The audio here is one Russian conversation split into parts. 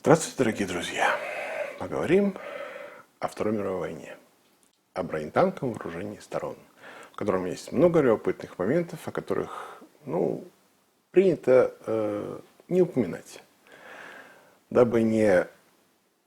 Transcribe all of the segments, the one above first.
Здравствуйте, дорогие друзья! Поговорим о Второй мировой войне, о бронетанковом вооружении сторон, в котором есть много любопытных моментов, о которых принято не упоминать, дабы не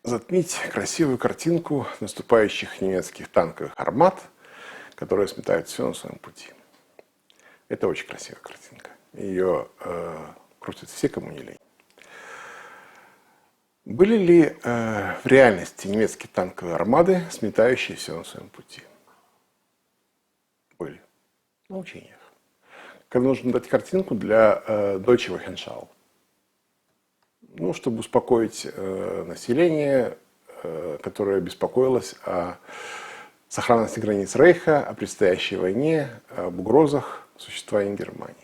затмить красивую картинку наступающих немецких танковых армат, которые сметают все на своем пути. Это очень красивая картинка. Ее крутят все, кому не лень. Были ли в реальности немецкие танковые армады, сметающие все на своем пути? Были. На учениях. Когда нужно дать картинку для Deutsche Wochenschau. Чтобы успокоить население, которое беспокоилось о сохранности границ Рейха, о предстоящей войне, об угрозах существования Германии.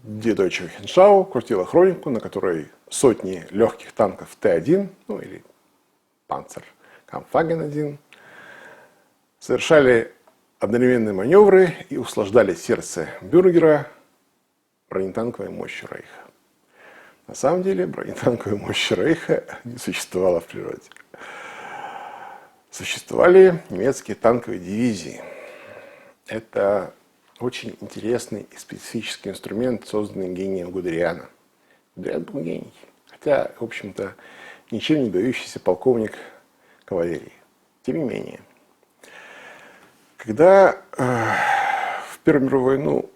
Die Deutsche Wochenschau крутила хронику, на которой сотни легких танков Т-1, или Panzerkampfwagen-1, совершали одновременные маневры и услаждали сердце бюргера бронетанковой мощью Рейха. На самом деле бронетанковой мощи Рейха не существовало в природе. Существовали немецкие танковые дивизии. Это очень интересный и специфический инструмент, созданный гением Гудериана. Гудериан был гений, хотя, в общем-то, ничем не дающийся полковник кавалерии. Тем не менее, когда в Первую мировую войну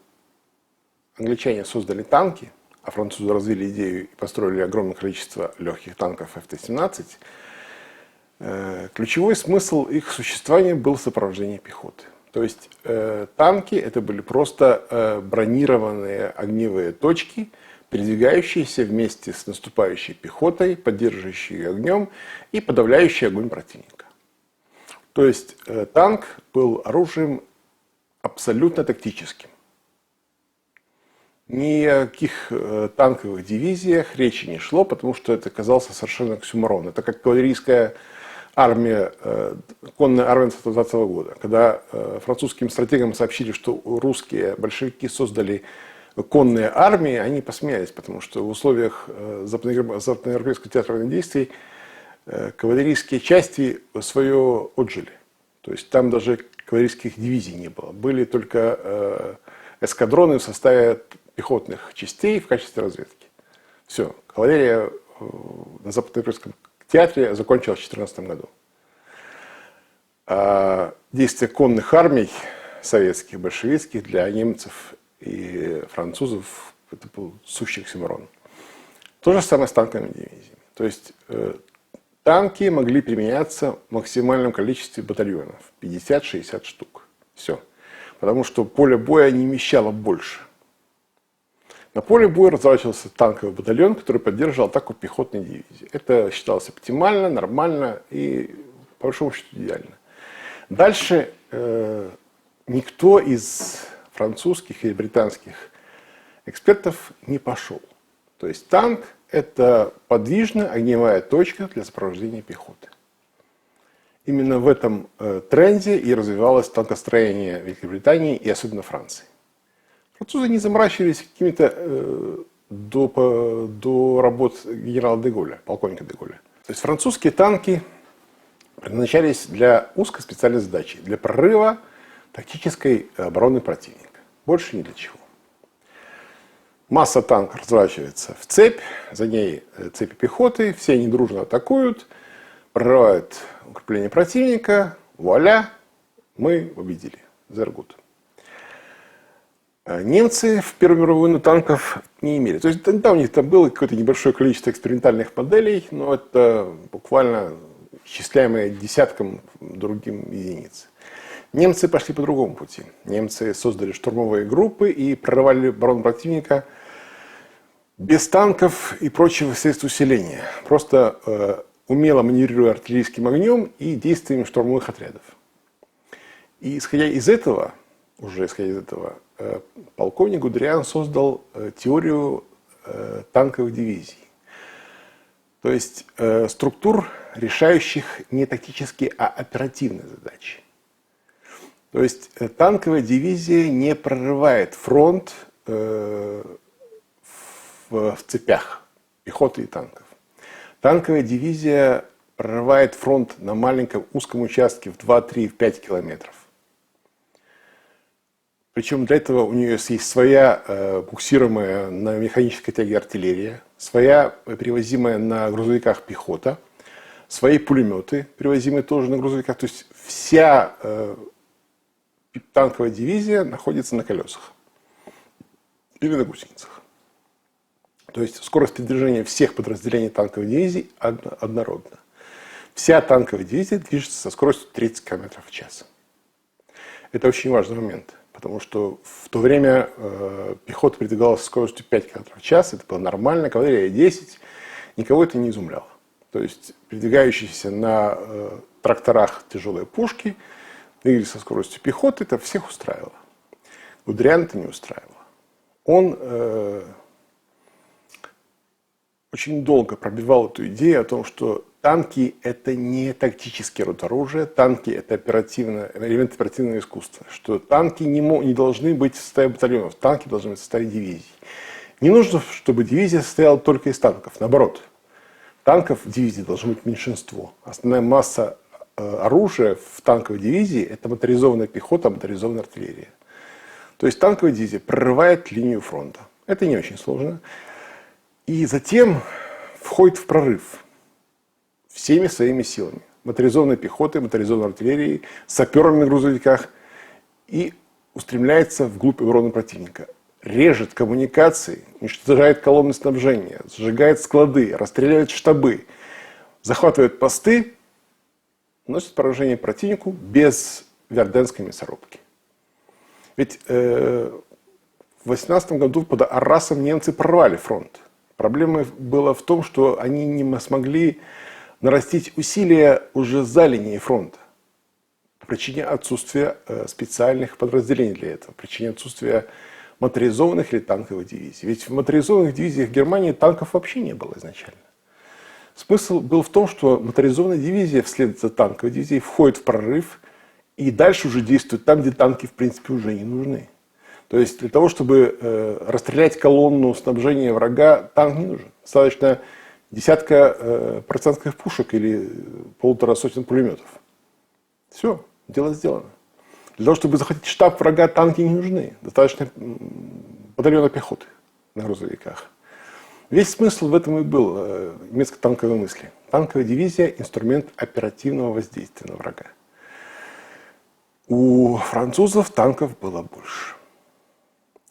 англичане создали танки, а французы развили идею и построили огромное количество легких танков F-17, ключевой смысл их существования был сопровождение пехоты. То есть танки это были просто бронированные огневые точки, передвигающиеся вместе с наступающей пехотой, поддерживающие ее огнем и подавляющие огонь противника. То есть танк был оружием абсолютно тактическим. Ни о каких танковых дивизиях речи не шло, потому что это казался совершенно оксюморон. Это как кавалерийская армия, конная армия 1920 года. Когда французским стратегам сообщили, что русские большевики создали конные армии, они посмеялись, потому что в условиях западноевропейского театра военных действий кавалерийские части свое отжили. То есть там даже кавалерийских дивизий не было. Были только эскадроны в составе пехотных частей в качестве разведки. Все, кавалерия на западноевропейском театре закончилась в 2014 году. А действия конных армий советских, большевистских для немцев и французов это был сущий оксюморон. То же самое с танковыми дивизиями. То есть танки могли применяться в максимальном количестве батальонов. 50-60 штук. Все. Потому что поле боя не вмещало больше. На поле боя разворачивался танковый батальон, который поддерживал атаку пехотной дивизии. Это считалось оптимально, нормально и, по большому счету, идеально. Дальше никто из французских или британских экспертов не пошел. То есть танк – это подвижная огневая точка для сопровождения пехоты. Именно в этом тренде и развивалось танкостроение Великобритании и особенно Франции. Французы не заморачивались какими-то до работ генерала де Голля, полковника де Голля. То есть французские танки предназначались для узкой специальной задачи, для прорыва тактической обороны противника. Больше ни для чего. Масса танков разворачивается в цепь, за ней цепи пехоты, все они дружно атакуют, прорывают укрепление противника, вуаля, мы победили. Sehr gut. Немцы в Первую мировую войну танков не имели. То есть да, у них там было какое-то небольшое количество экспериментальных моделей, но это буквально исчисляемые десяткам другим единиц. Немцы пошли по другому пути. Немцы создали штурмовые группы и прорывали оборону противника без танков и прочих средств усиления. Просто умело маневрируя артиллерийским огнем и действиями штурмовых отрядов. И исходя из этого, полковник Гудериан создал теорию танковых дивизий. То есть структур, решающих не тактические, а оперативные задачи. То есть танковая дивизия не прорывает фронт в цепях пехоты и танков. Танковая дивизия прорывает фронт на маленьком узком участке в 2, 3, 5 километров. Причем для этого у нее есть своя буксируемая на механической тяге артиллерия, своя перевозимая на грузовиках пехота, свои пулеметы, перевозимые тоже на грузовиках. То есть вся танковая дивизия находится на колесах или на гусеницах. То есть скорость передвижения всех подразделений танковой дивизии однородна. Вся танковая дивизия движется со скоростью 30 км в час. Это очень важный момент, потому что в то время пехота передвигалась со скоростью 5 км в час. Это было нормально, кавалерия 10. Никого это не изумляло. То есть передвигающиеся на тракторах тяжелые пушки двигались со скоростью пехоты, это всех устраивало. Гудериана это не устраивало. Он очень долго пробивал эту идею о том, что танки – это не тактический род оружия, танки – это элемент оперативного искусства, что танки не должны быть в составе батальонов, танки должны быть в составе дивизий. Не нужно, чтобы дивизия состояла только из танков, наоборот. Танков в дивизии должно быть меньшинство. Основная масса оружия в танковой дивизии – это моторизованная пехота, моторизованная артиллерия. То есть танковая дивизия прорывает линию фронта. Это не очень сложно. И затем входит в прорыв всеми своими силами. Моторизованной пехотой, моторизованной артиллерией, саперами на грузовиках. И устремляется вглубь обороны противника. Режет коммуникации, уничтожает колонны снабжения, сжигает склады, расстреливает штабы, захватывает посты, наносит поражение противнику без верденской мясорубки. Ведь в 18 году под Аррасом немцы прорвали фронт. Проблема была в том, что они не смогли нарастить усилия уже за линией фронта. По причине отсутствия специальных подразделений для этого, по причине отсутствия моторизованных или танковых дивизий. Ведь в моторизованных дивизиях Германии танков вообще не было изначально. Смысл был в том, что моторизованная дивизия вслед за танковой дивизией входит в прорыв и дальше уже действует там, где танки в принципе уже не нужны. То есть для того, чтобы расстрелять колонну снабжения врага, танк не нужен. Достаточно десятка процентных пушек или 1,5 сотен пулеметов. Все, дело сделано. Для того, чтобы захватить штаб врага, танки не нужны. Достаточно батальона пехоты на грузовиках. Весь смысл в этом и был немецкой танковой мысли. Танковая дивизия – инструмент оперативного воздействия на врага. У французов танков было больше.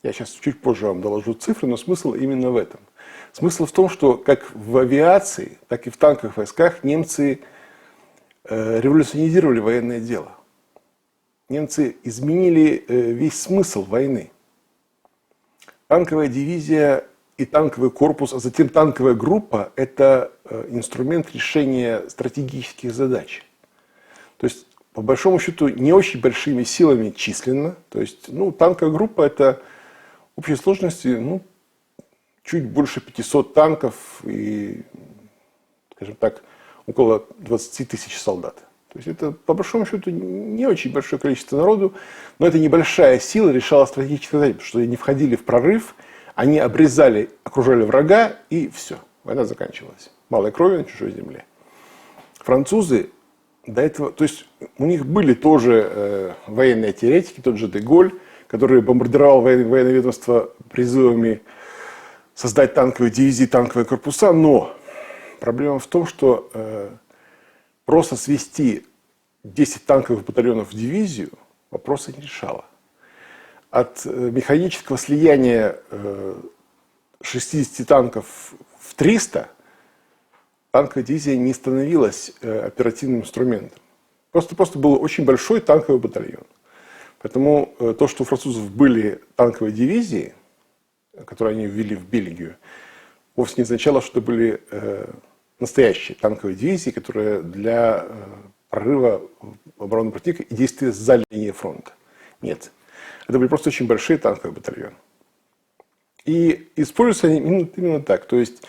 Я сейчас чуть позже вам доложу цифры, но смысл именно в этом. Смысл в том, что как в авиации, так и в танковых войсках немцы революционизировали военное дело. Немцы изменили весь смысл войны. Танковая дивизия и танковый корпус, а затем танковая группа – это инструмент решения стратегических задач. То есть, по большому счету, не очень большими силами численно. То есть, танковая группа – это в общей сложности чуть больше 500 танков и, скажем так, около 20 тысяч солдат. То есть это, по большому счету, не очень большое количество народу, но эта небольшая сила решала стратегические задачи, потому что они входили в прорыв, они окружали врага, и все, война заканчивалась. Малой крови на чужой земле. Французы до этого, то есть у них были тоже военные теоретики, тот же Деголь, который бомбардировал военное ведомство призывами создать танковые дивизии, танковые корпуса, но проблема в том, что просто свести 10 танковых батальонов в дивизию вопроса не решало. От механического слияния 60 танков в 300 танковая дивизия не становилась оперативным инструментом. Просто был очень большой танковый батальон. Поэтому то, что у французов были танковые дивизии, которые они ввели в Бельгию, вовсе не означало, что это были настоящие танковые дивизии, которые для прорыва обороны противника и действия за линией фронта. Нет. Это были просто очень большие танковые батальоны. И используются они именно так. То есть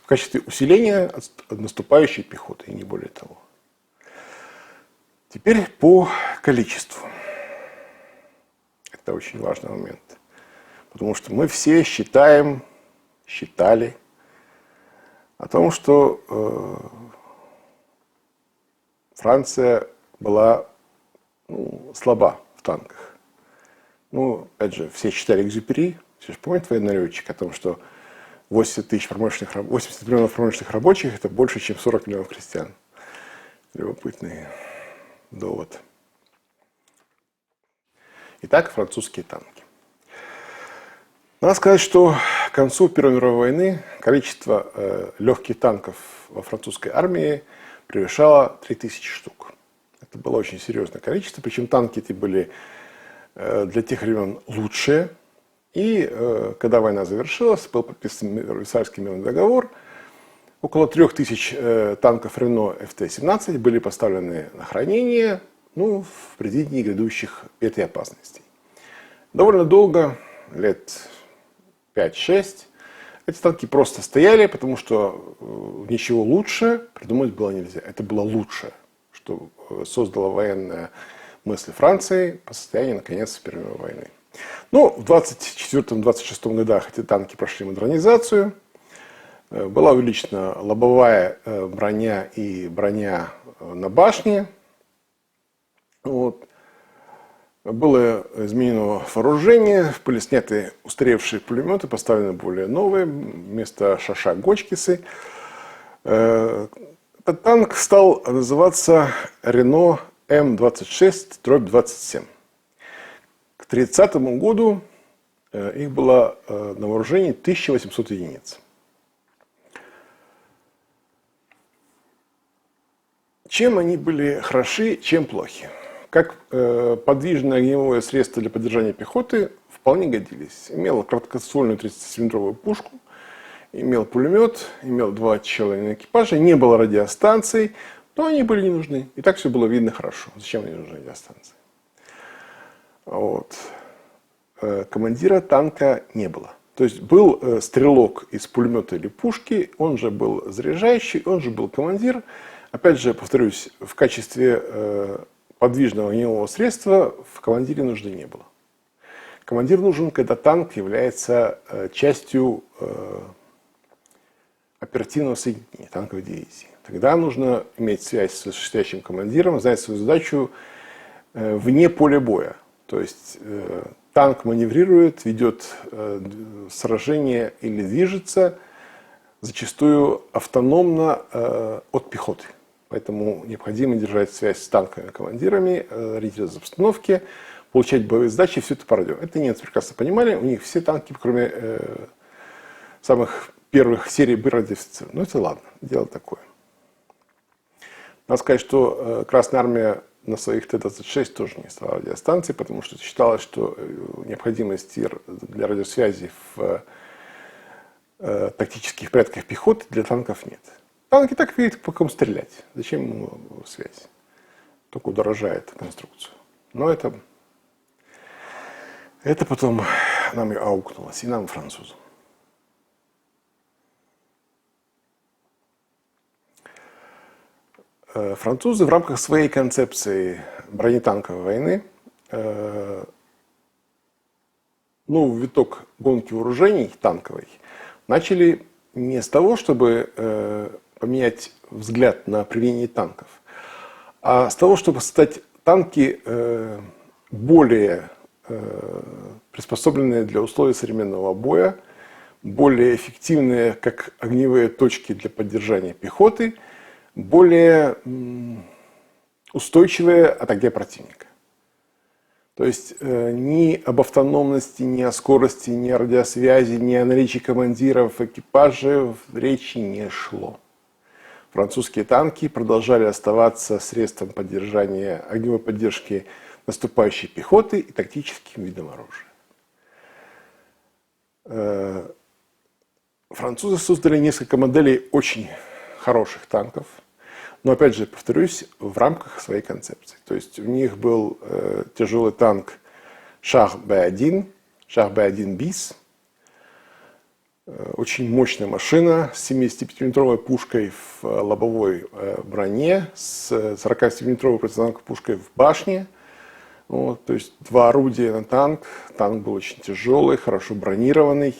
в качестве усиления наступающей пехоты, и не более того. Теперь по количеству. Это очень важный момент. Потому что мы все считали о том, что Франция была слаба в танках. Ну, опять же, все читали Экзюпери, все же помнят военный летчик о том, что 80 миллионов промышленных рабочих – это больше, чем 40 миллионов крестьян. Любопытный довод. Итак, французские танки. Надо сказать, что к концу Первой мировой войны количество легких танков во французской армии превышало 3000 штук. Это было очень серьезное количество, причем танки эти были для тех времен лучшие. И когда война завершилась, был подписан Версальский мирный договор, около 3000 танков Рено ФТ-17 были поставлены на хранение, в предвидении грядущих бед и опасностей. Довольно долго, лет 5-6, эти танки просто стояли, потому что ничего лучше придумать было нельзя. Это было лучшее, что создала военная мысль Франции по состоянию, наконец, Первой мировой войны. В 24-26 годах эти танки прошли модернизацию. Была увеличена лобовая броня и броня на башне. Было изменено вооружение, были сняты устаревшие пулеметы, поставлены более новые, вместо Шаша Гочкисы. Этот танк стал называться Рено М26-27. К 30 году их было на вооружении 1800 единиц. Чем они были хороши, чем плохи? Как подвижное огневое средство для поддержания пехоты вполне годились. Имел короткоствольную 30-цилиндровую пушку, имел пулемет, имел 2 члена экипажа, не было радиостанций, но они были не нужны. И так все было видно хорошо. Зачем они нужны радиостанции? Командира танка не было. То есть был стрелок из пулемета или пушки, он же был заряжающий, он же был командир. Опять же, повторюсь, в качестве подвижного огневого средства в командире нужды не было. Командир нужен, когда танк является частью оперативного соединения, танковой дивизии. Тогда нужно иметь связь с осуществляющим командиром, знать свою задачу вне поля боя. То есть танк маневрирует, ведет сражение или движется зачастую автономно от пехоты. Поэтому необходимо держать связь с танковыми командирами, ориентироваться в обстановке, получать боевые задачи, все это по радио. Это немцы прекрасно понимали, у них все танки, кроме самых первых серий, были радиофицированы. Это ладно, дело такое. Надо сказать, что Красная Армия на своих Т-26 тоже не стала радиостанцией, потому что считалось, что необходимости для радиосвязи в тактических порядках пехоты для танков нет. Танки так видят, по кому стрелять. Зачем ему связь? Только удорожает конструкцию. Но это потом нам и аукнулось, и нам, и французам. Французы в рамках своей концепции бронетанковой войны новый виток гонки вооружений танковой начали не с того, чтобы поменять взгляд на применение танков, а с того, чтобы создать танки более приспособленные для условий современного боя, более эффективные как огневые точки для поддержания пехоты, более устойчивые от огня противника. То есть ни об автономности, ни о скорости, ни о радиосвязи, ни о наличии командиров экипажа речи не шло. Французские танки продолжали оставаться средством поддержания огневой поддержки наступающей пехоты и тактическим видом оружия. Французы создали несколько моделей очень хороших танков, но, опять же, повторюсь, в рамках своей концепции. То есть у них был тяжелый танк Шар Б1, Шар Б1 БИС, очень мощная машина с 75-мм пушкой в лобовой броне, с 47-мм противотанковой пушкой в башне. То есть 2 орудия на танк. Танк был очень тяжелый, хорошо бронированный.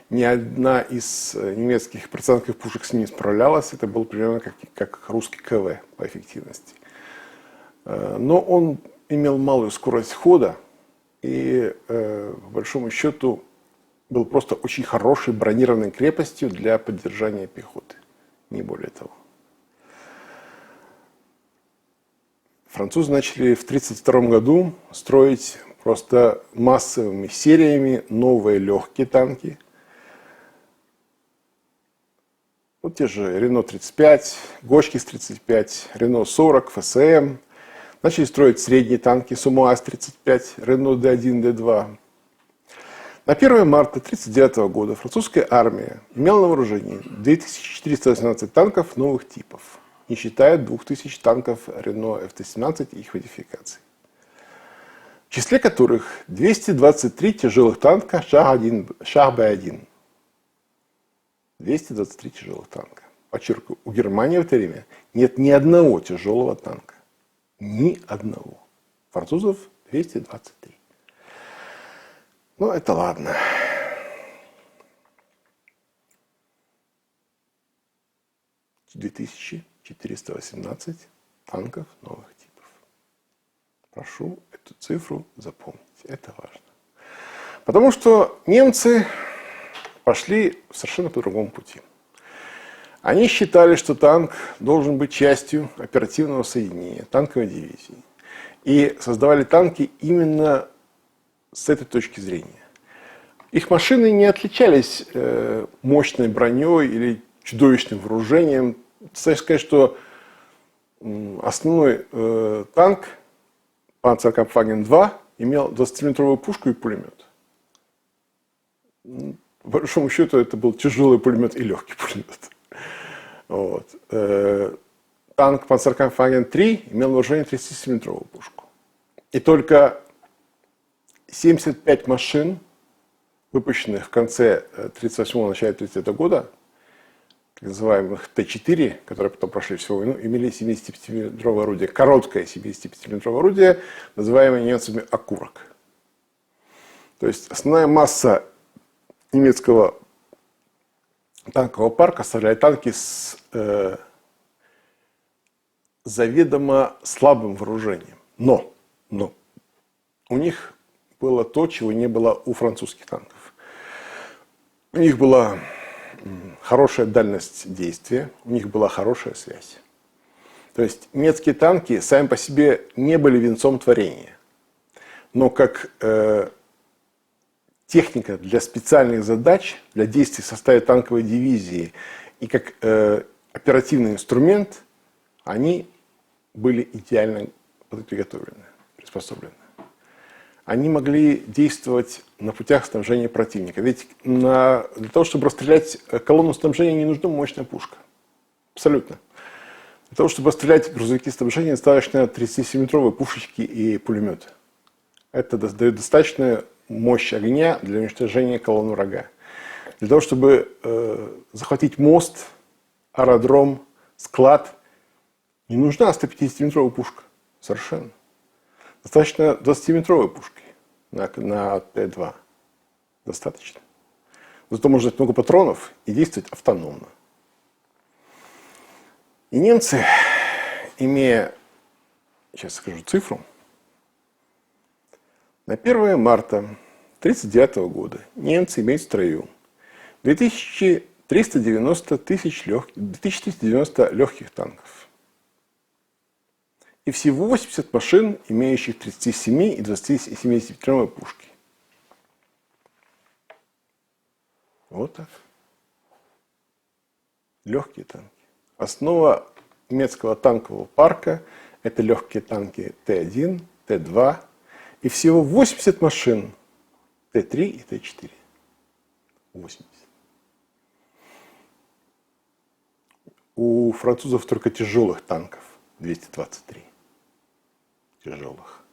ни одна из немецких противотанковых пушек с ним не справлялась. Это был примерно как русский КВ по эффективности. Но он имел малую скорость хода и, по большому счету, был просто очень хорошей бронированной крепостью для поддержания пехоты. Не более того. Французы начали в 1932 году строить просто массовыми сериями новые легкие танки. Вот те же Рено 35, Гочкис 35, Рено 40, ФСМ. Начали строить средние танки СУМУАЗ-35, Рено Д1, Д2. На 1 марта 1939 года французская армия имела на вооружении 2418 танков новых типов, не считая 2000 танков Рено ФТ-17 и их модификаций. В числе которых 223 тяжелых танка Шах-Б1. 223 тяжелых танка. Подчеркиваю, у Германии в это время нет ни одного тяжелого танка. Ни одного. Французов 223. Ну, это ладно. — 2418 танков новых типов. Прошу эту цифру запомнить. Это важно. Потому что немцы пошли совершенно по другому пути. Они считали, что танк должен быть частью оперативного соединения, танковой дивизии. И создавали танки именно с этой точки зрения. Их машины не отличались мощной броней или чудовищным вооружением. Кстати сказать, что основной танк Panzerkampfwagen-2 имел 20-мм пушку и пулемет. По большому счету, это был тяжелый пулемет и легкий пулемет. Вот. Танк Panzerkampfwagen-3 имел на вооружении 37-мм пушку. И только 75 машин, выпущенных в конце 1938-го, начале 1939 года, так называемых Т-4, которые потом прошли всю войну, имели 75-мм орудие, короткое 75-мм орудие, называемое немцами «окурок». То есть основная масса немецкого танкового парка составляет танки с заведомо слабым вооружением. Но у них было то, чего не было у французских танков. У них была хорошая дальность действия, у них была хорошая связь. То есть немецкие танки сами по себе не были венцом творения. Но как техника для специальных задач, для действий в составе танковой дивизии и как оперативный инструмент, они были идеально приготовлены, приспособлены. Они могли действовать на путях снабжения противника. Ведь для того, чтобы расстрелять колонну снабжения, не нужна мощная пушка. Абсолютно. Для того, чтобы расстрелять грузовики снабжения, достаточно 37-метровой пушечки и пулемета. Это дает достаточную мощь огня для уничтожения колонн врага. Для того, чтобы захватить мост, аэродром, склад, не нужна 150-метровая пушка. Совершенно. Достаточно 20-метровой пушки на Т-2. Достаточно. Зато можно дать много патронов и действовать автономно. И немцы, имея, сейчас скажу цифру, на 1 марта 1939 года немцы имеют в строю 2390 легких танков. И всего 80 машин, имеющих 37 и 27-мм пушки. Вот так. Легкие танки. Основа немецкого танкового парка – это легкие танки Т-1, Т-2 и всего 80 машин Т-3 и Т-4. 80. У французов только тяжелых танков 223. Тяжелых.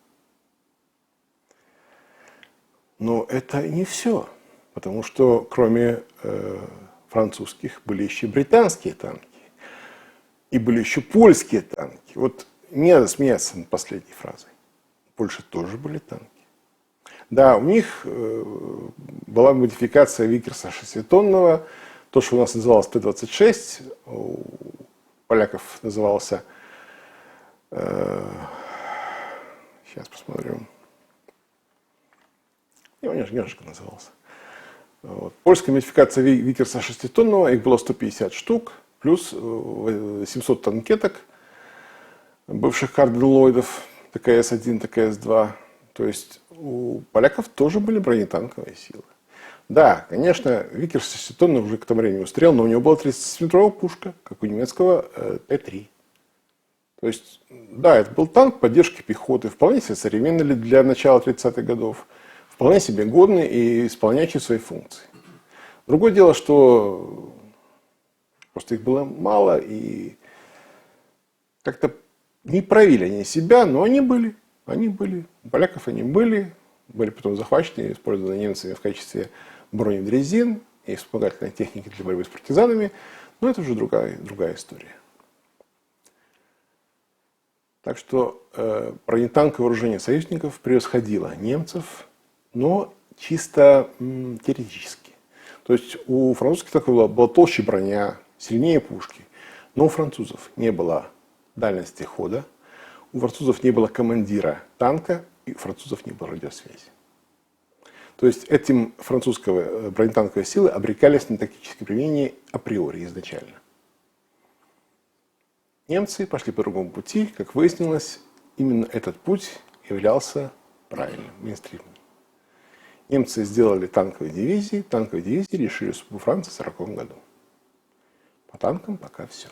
Но это не все. Потому что кроме французских были еще британские танки. И были еще польские танки. Вот не надо смеяться над последней фразой. В Польше тоже были танки. Да, у них была модификация Виккерса 6-тонного, то, что у нас называлось Т-26, у поляков назывался, сейчас посмотрю, немножко назывался. Вот. Польская модификация Виккерса 6-тонного, их было 150 штук, плюс 700 танкеток, бывших Карден-Ллойдов, ТКС-1, ТКС-2. То есть у поляков тоже были бронетанковые силы. Да, конечно, Виккерс 6-тонный уже к тому времени устарел, но у него была 30-метровая пушка, как у немецкого Т-3. То есть, да, это был танк поддержки пехоты, вполне себе современный для начала 30-х годов, вполне себе годный и исполняющий свои функции. Другое дело, что просто их было мало, и как-то не проявили они себя, но они были. Они были. У поляков они были потом захвачены и использованы немцами в качестве бронедрезин и вспомогательной техники для борьбы с партизанами. Но это уже другая история. Так что бронетанковое вооружение союзников превосходило немцев, но чисто теоретически. То есть у французских танков была толще броня, сильнее пушки. Но у французов не было дальности хода, у французов не было командира танка, и у французов не было радиосвязи. То есть этим французские бронетанковые силы обрекались на тактическое применение априори изначально. Немцы пошли по другому пути. Как выяснилось, именно этот путь являлся правильным, мейнстримным. Немцы сделали танковые дивизии. Танковые дивизии решили судьбу Франции в 1940 году. По танкам пока все.